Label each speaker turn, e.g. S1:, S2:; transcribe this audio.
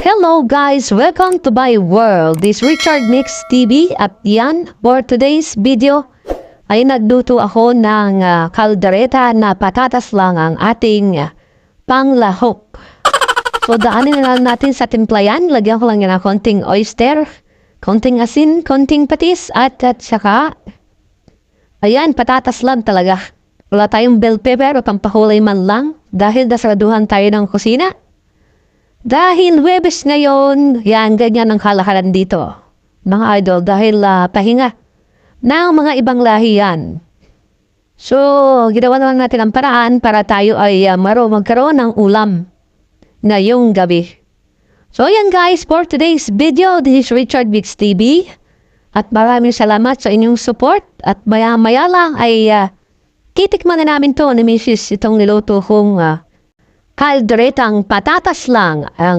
S1: Hello guys! Welcome to my world. This Richard Mix TV at yan, for today's video ay nagluto ako ng kaldereta na patatas lang ang ating panglahok. So daanin na lang natin sa timplayan. Lagyan ko lang yan ng konting oyster, konting asin, konting patis at saka ayan, patatas lang talaga. Wala tayong bell pepper o pampahulay man lang dahil nasaraduhan tayo ng kusina. Dahil Huwebes ngayon, yan, ganyan ang kalakaran dito. Mga idol, dahil pahinga ng mga ibang lahi yan. So, ginawa na lang natin ang paraan para tayo ay magkaroon ng ulam ngayong gabi. So, yan guys, for today's video, this is Richard Mix TV. At maraming salamat sa inyong support. At maya-maya lang ay titikman na namin to ni Mrs. itong niluto kong kalderetang patatas lang ang